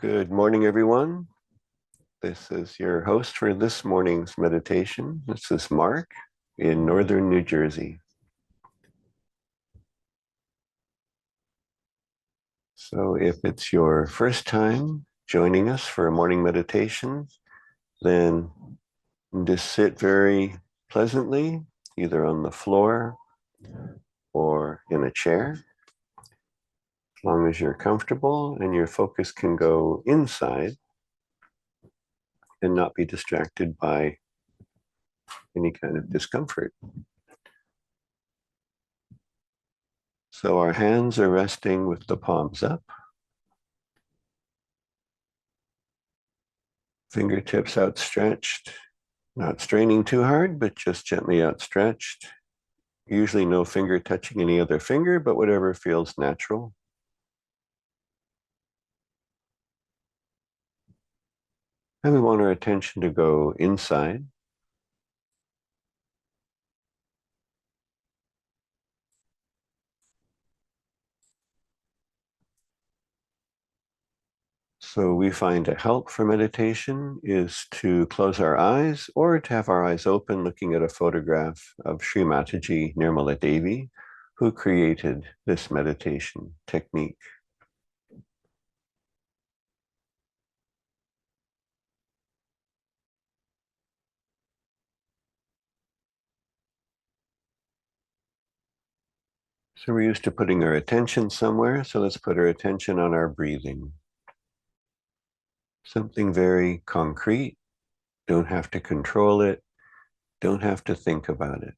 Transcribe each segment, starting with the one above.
Good morning, everyone. This is your host for this morning's meditation. This is Mark in northern New Jersey. So if it's your first time joining us for a morning meditation, then just sit very pleasantly, either on the floor or in a chair, as long as you're comfortable and your focus can go inside and not be distracted by any kind of discomfort. So our hands are resting with the palms up, fingertips outstretched, not straining too hard, but just gently outstretched. Usually no finger touching any other finger, but whatever feels natural. And we want our attention to go inside. So we find a help for meditation is to close our eyes or to have our eyes open looking at a photograph of Sri Mataji Nirmala Devi, who created this meditation technique. So we're used to putting our attention somewhere, so let's put our attention on our breathing. Something very concrete. Don't have to control it. Don't have to think about it.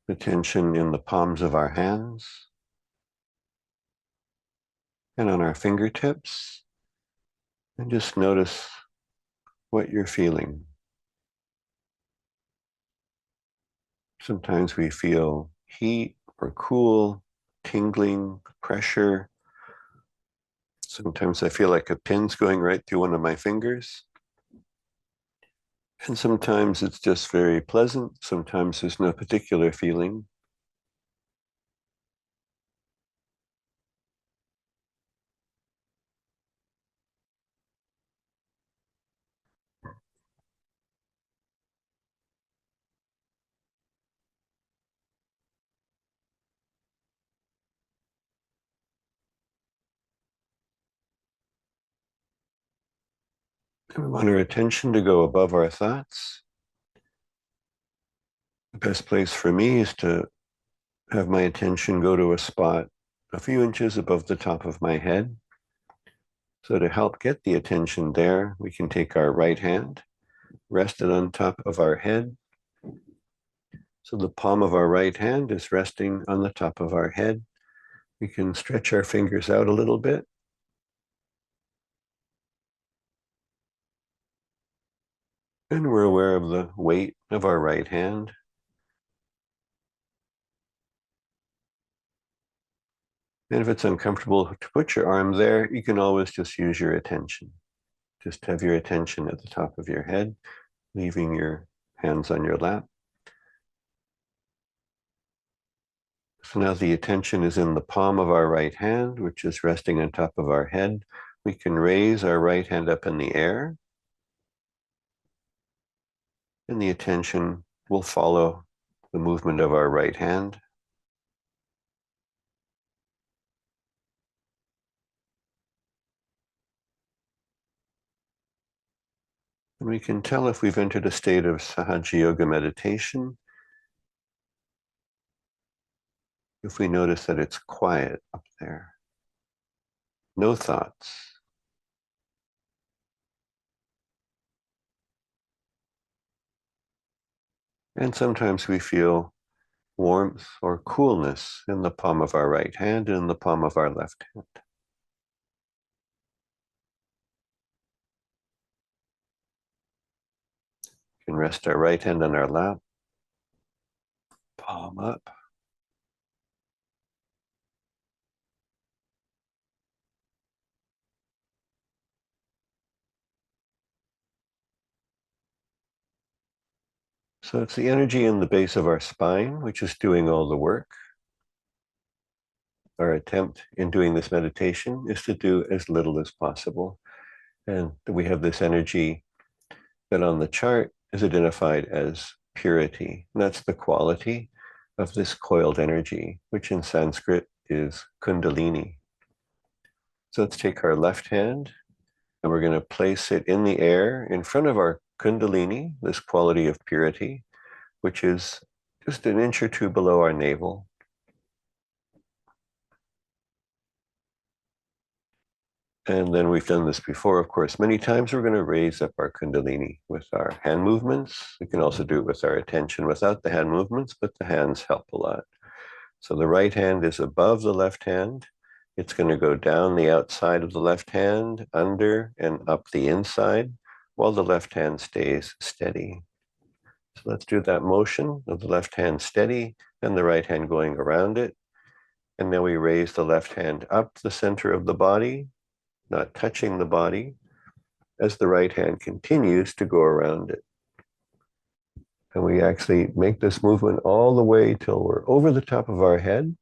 Attention in the palms of our hands and on our fingertips. And just notice what you're feeling. Sometimes we feel heat or cool, tingling, pressure. Sometimes I feel like a pin's going right through one of my fingers. And sometimes it's just very pleasant. Sometimes there's no particular feeling. And we want our attention to go above our thoughts. The best place for me is to have my attention go to a spot a few inches above the top of my head. So to help get the attention there, we can take our right hand, rest it on top of our head. So the palm of our right hand is resting on the top of our head. We can stretch our fingers out a little bit. And we're aware of the weight of our right hand. And if it's uncomfortable to put your arm there, you can always just use your attention. Just have your attention at the top of your head, leaving your hands on your lap. So now the attention is in the palm of our right hand, which is resting on top of our head. We can raise our right hand up in the air, and the attention will follow the movement of our right hand. And we can tell if we've entered a state of Sahaja Yoga meditation if we notice that it's quiet up there. No thoughts. And sometimes we feel warmth or coolness in the palm of our right hand and in the palm of our left hand. can rest our right hand on our lap, palm up. So it's the energy in the base of our spine, which is doing all the work. Our attempt in doing this meditation is to do as little as possible. And we have this energy that on the chart is identified as purity. And that's the quality of this coiled energy, which in Sanskrit is Kundalini. So let's take our left hand and we're going to place it in the air in front of our Kundalini, this quality of purity, which is just an inch or two below our navel. And then we've done this before, of course, many times. We're going to raise up our Kundalini with our hand movements. We can also do it with our attention without the hand movements, but the hands help a lot. So the right hand is above the left hand. It's going to go down the outside of the left hand, under and up the inside, while the left hand stays steady. So let's do that motion of the left hand steady and the right hand going around it. And then we raise the left hand up the center of the body, not touching the body, as the right hand continues to go around it. And we actually make this movement all the way till we're over the top of our head.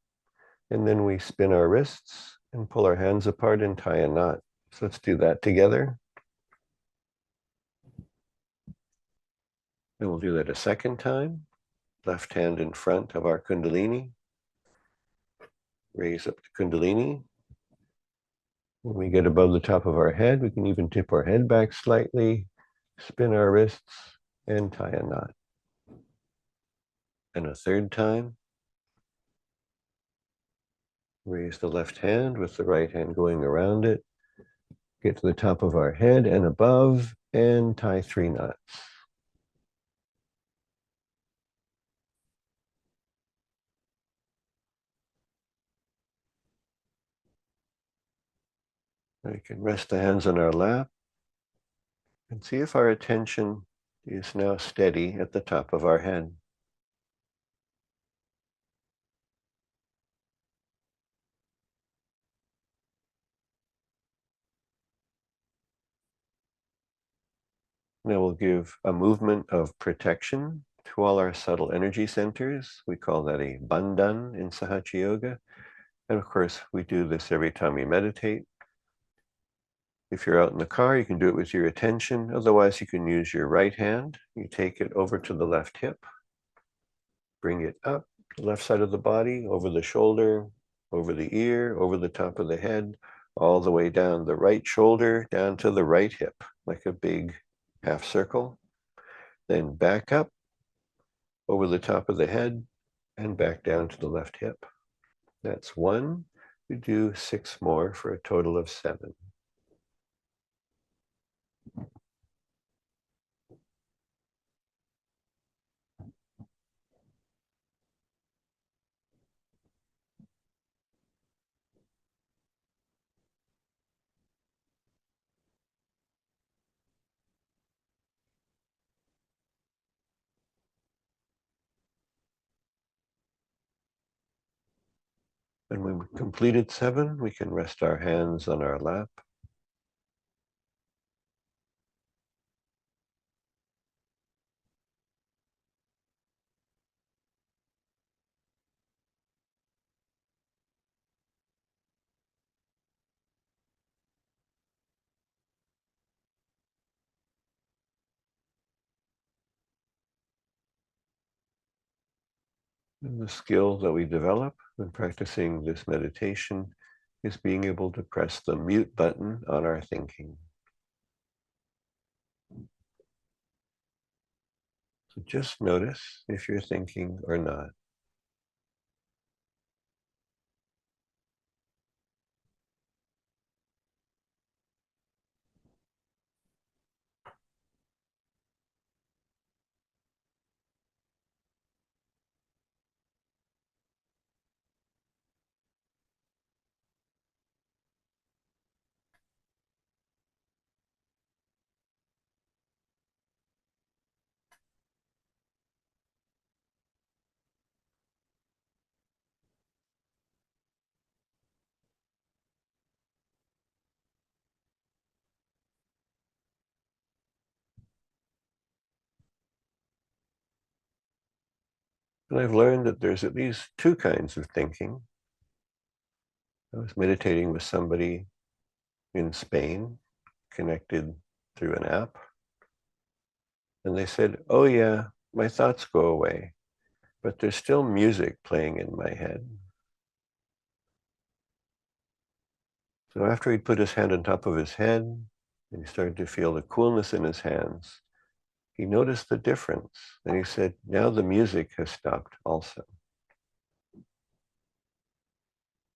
And then we spin our wrists and pull our hands apart and tie a knot. So let's do that together. And we'll do that a second time. Left hand in front of our Kundalini. Raise up the Kundalini. When we get above the top of our head, we can even tip our head back slightly, spin our wrists, and tie a knot. And a third time. Raise the left hand with the right hand going around it. Get to the top of our head and above, and tie 3 knots. We can rest the hands on our lap and see if our attention is now steady at the top of our head. Now we'll give a movement of protection to all our subtle energy centers. We call that a bandhan in Sahaja Yoga. And of course, we do this every time we meditate. If you're out in the car, you can do it with your attention. Otherwise, you can use your right hand. You take it over to the left hip, bring it up the left side of the body, over the shoulder, over the ear, over the top of the head, all the way down the right shoulder, down to the right hip, like a big half circle. Then back up over the top of the head and back down to the left hip. That's 1. We do 6 more for a total of 7. And when we've completed 7, we can rest our hands on our lap. And the skill that we develop when practicing this meditation is being able to press the mute button on our thinking. So just notice if you're thinking or not. And I've learned that there's at least two kinds of thinking. I was meditating with somebody in Spain, connected through an app, and they said, oh yeah, my thoughts go away, but there's still music playing in my head. So after he'd put his hand on top of his head and he started to feel the coolness in his hands, he noticed the difference. And he said, now the music has stopped also.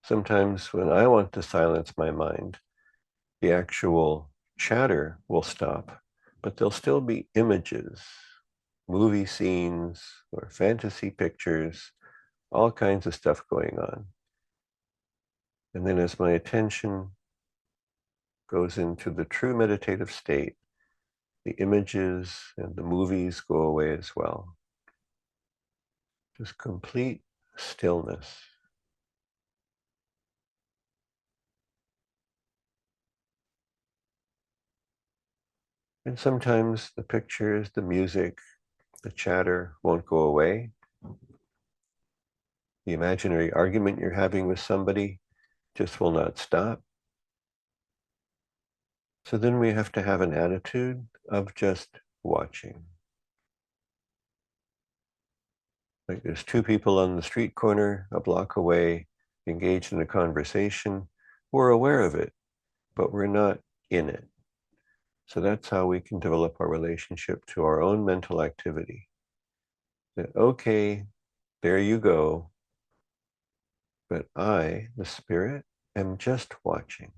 Sometimes when I want to silence my mind, the actual chatter will stop, but there'll still be images, movie scenes or fantasy pictures, all kinds of stuff going on. And then as my attention goes into the true meditative state, the images and the movies go away as well. Just complete stillness. And sometimes the pictures, the music, the chatter won't go away. The imaginary argument you're having with somebody just will not stop. So then we have to have an attitude of just watching. Like there's two people on the street corner, a block away, engaged in a conversation. We're aware of it, but we're not in it. So that's how we can develop our relationship to our own mental activity. That, okay, there you go, but I, the spirit, am just watching.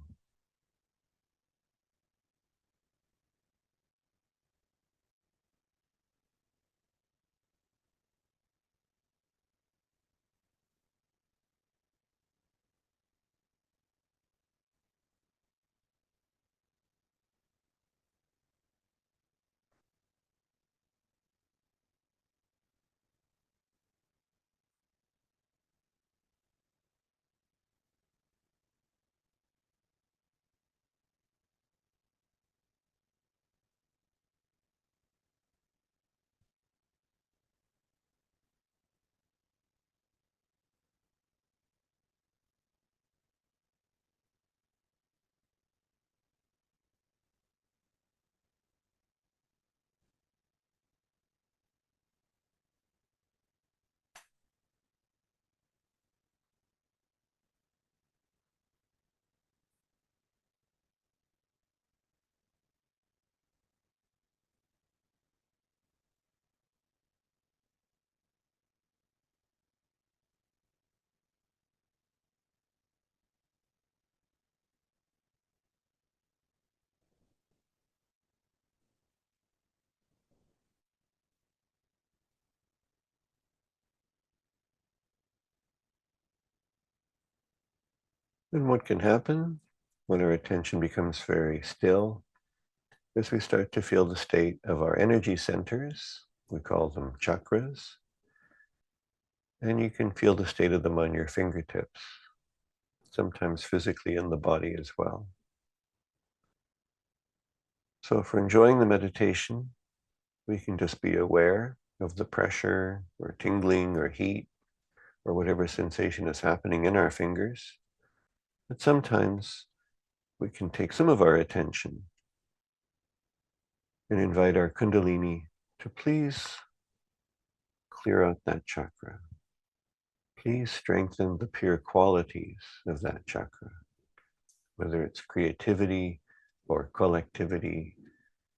And what can happen when our attention becomes very still is we start to feel the state of our energy centers. We call them chakras. And you can feel the state of them on your fingertips, sometimes physically in the body as well. So if we're enjoying the meditation, we can just be aware of the pressure or tingling or heat or whatever sensation is happening in our fingers. But sometimes we can take some of our attention and invite our Kundalini to please clear out that chakra. Please strengthen the pure qualities of that chakra, whether it's creativity or collectivity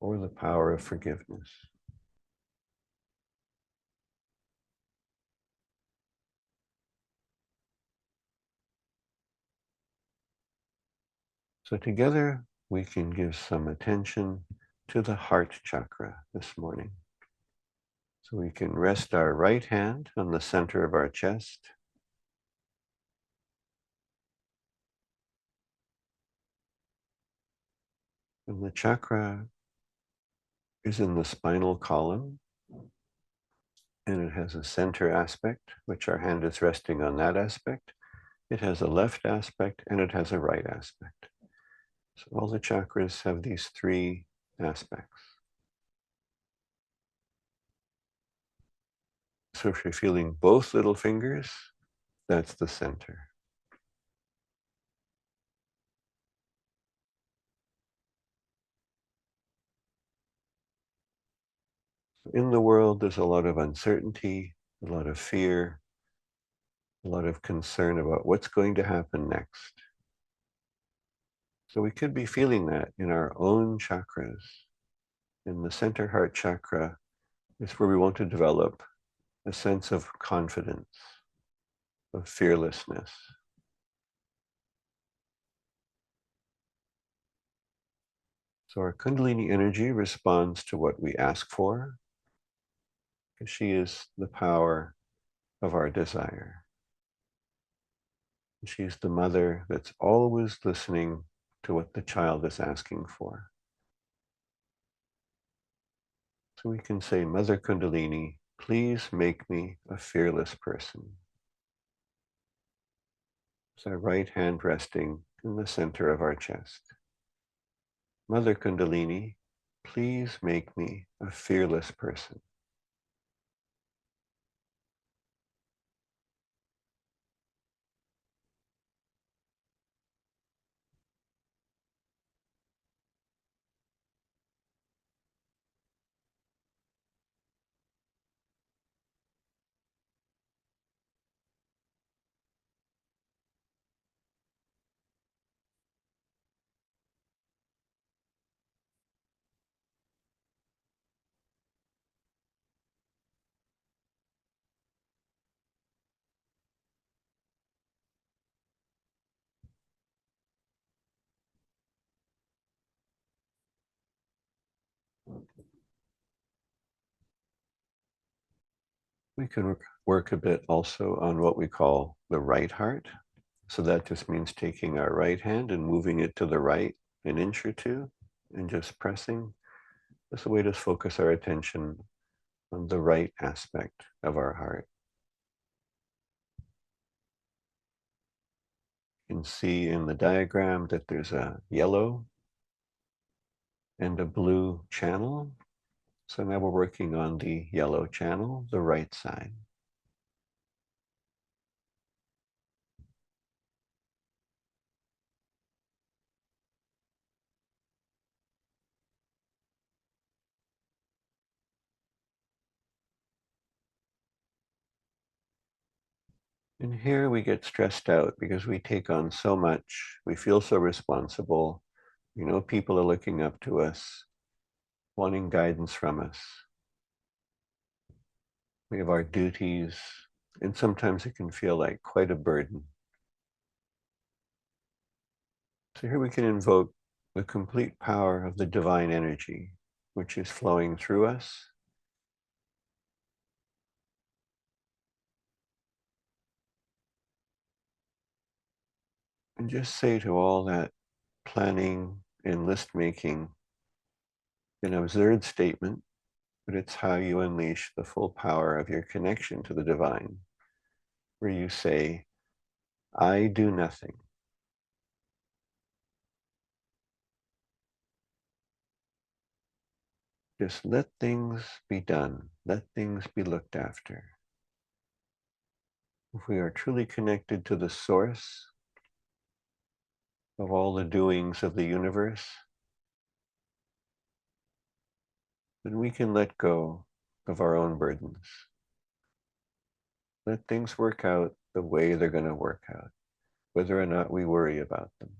or the power of forgiveness. So together we can give some attention to the heart chakra this morning. So we can rest our right hand on the center of our chest. And the chakra is in the spinal column. And it has a center aspect, which our hand is resting on that aspect. It has a left aspect and it has a right aspect. So all the chakras have these three aspects. So if you're feeling both little fingers, that's the center. In the world, there's a lot of uncertainty, a lot of fear, a lot of concern about what's going to happen next. So we could be feeling that in our own chakras. In the center heart chakra is where we want to develop a sense of confidence, of fearlessness. So our Kundalini energy responds to what we ask for, because she is the power of our desire. She's the mother that's always listening to what the child is asking for. So we can say, Mother Kundalini, please make me a fearless person. It's our right hand resting in the center of our chest. Mother Kundalini, please make me a fearless person. We can work a bit also on what we call the right heart. So that just means taking our right hand and moving it to the right an inch or two and just pressing. That's a way to focus our attention on the right aspect of our heart. You can see in the diagram that there's a yellow and a blue channel. So now we're working on the yellow channel, the right side. And here we get stressed out because we take on so much. We feel so responsible. You know, people are looking up to us, wanting guidance from us. We have our duties, and sometimes it can feel like quite a burden. So here we can invoke the complete power of the divine energy, which is flowing through us. And just say to all that planning and list making an absurd statement, but it's how you unleash the full power of your connection to the divine, where you say, I do nothing. Just let things be done. Let things be looked after. If we are truly connected to the source of all the doings of the universe, then we can let go of our own burdens. Let things work out the way they're going to work out, whether or not we worry about them.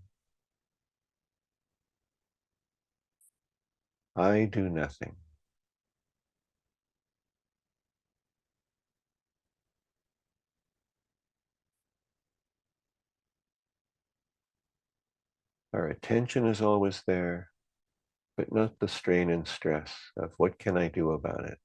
I do nothing. Our attention is always there, but not the strain and stress of what can I do about it.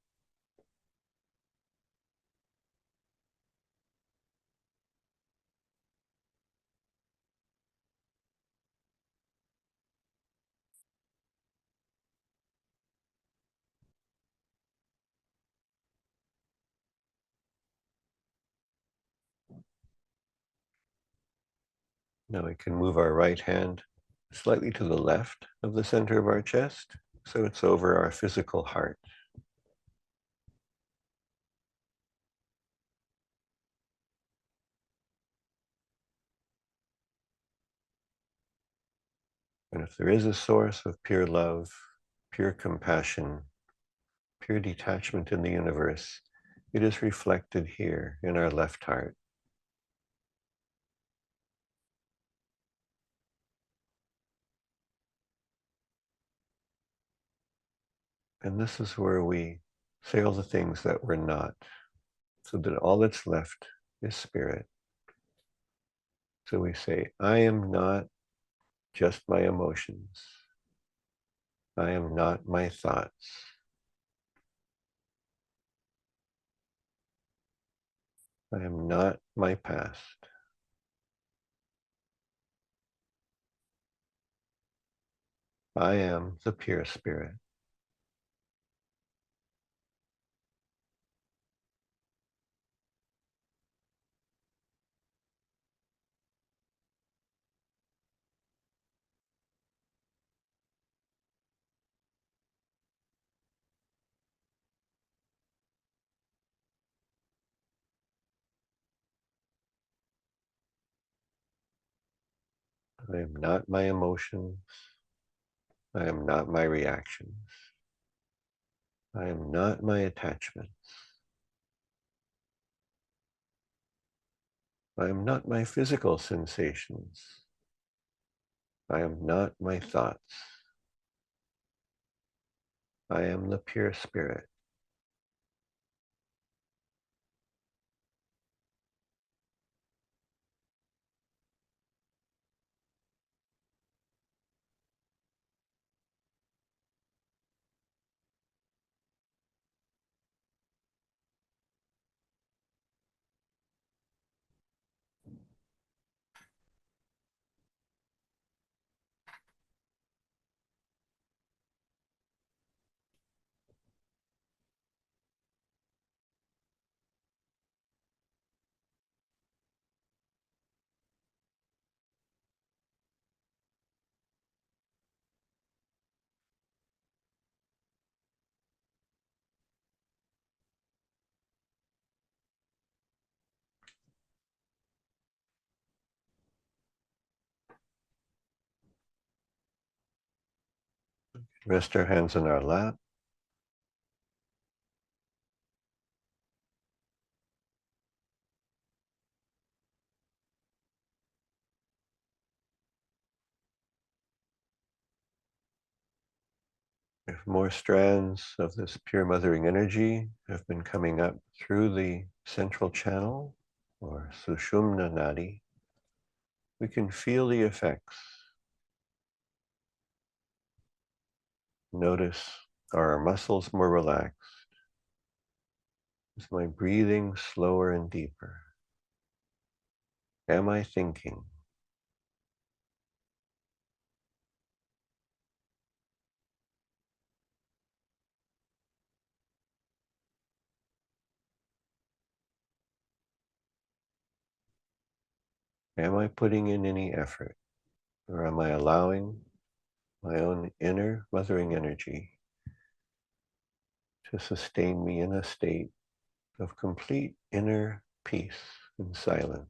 Now we can move our right hand slightly to the left of the center of our chest, so it's over our physical heart. if there is a source of pure love, pure compassion, pure detachment in the universe, it is reflected here in our left heart. And this is where we say all the things that we're not, so that all that's left is spirit. So we say, I am not just my emotions. I am not my thoughts. I am not my past. I am the pure spirit. I am not my emotions. I am not my reactions. I am not my attachments. I am not my physical sensations. I am not my thoughts. I am the pure spirit. Rest our hands in our lap. If more strands of this pure mothering energy have been coming up through the central channel or Sushumna Nadi, we can feel the effects. Notice, are our muscles more relaxed? Is my breathing slower and deeper? Am I thinking? Am I putting in any effort? Or am I allowing my own inner mothering energy to sustain me in a state of complete inner peace and silence?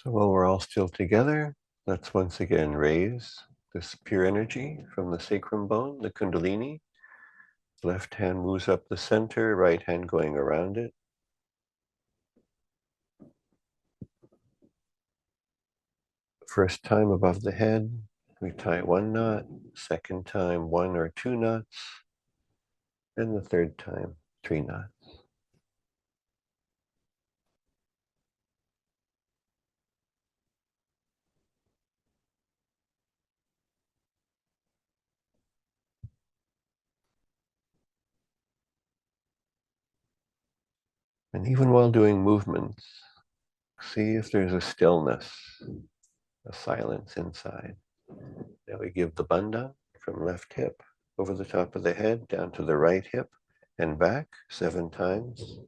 So while we're all still together, let's once again raise this pure energy from the sacrum bone, the Kundalini. Left hand moves up the center, right hand going around it. First time above the head, we tie one knot. Second time, one or two knots. And the third time, three knots. And even while doing movements, see if there's a stillness, a silence inside. Now we give the bandha from left hip over the top of the head down to the right hip and back 7 times.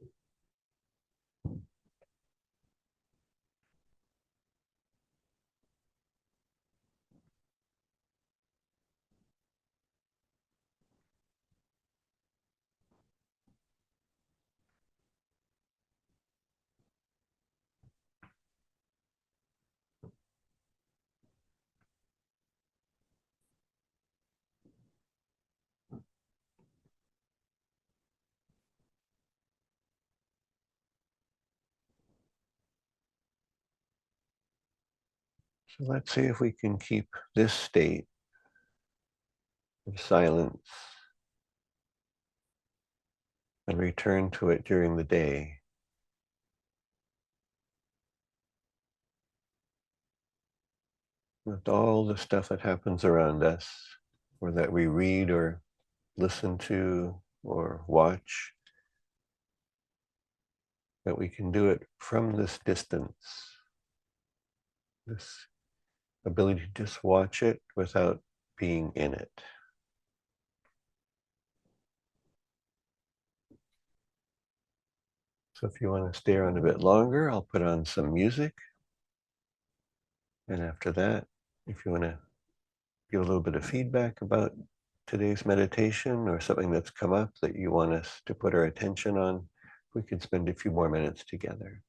So let's see if we can keep this state of silence and return to it during the day. With all the stuff that happens around us, or that we read or listen to or watch, that we can do it from this distance, this ability to just watch it without being in it. So if you want to stay around a bit longer, I'll put on some music. And after that, if you want to give a little bit of feedback about today's meditation or something that's come up that you want us to put our attention on, we could spend a few more minutes together.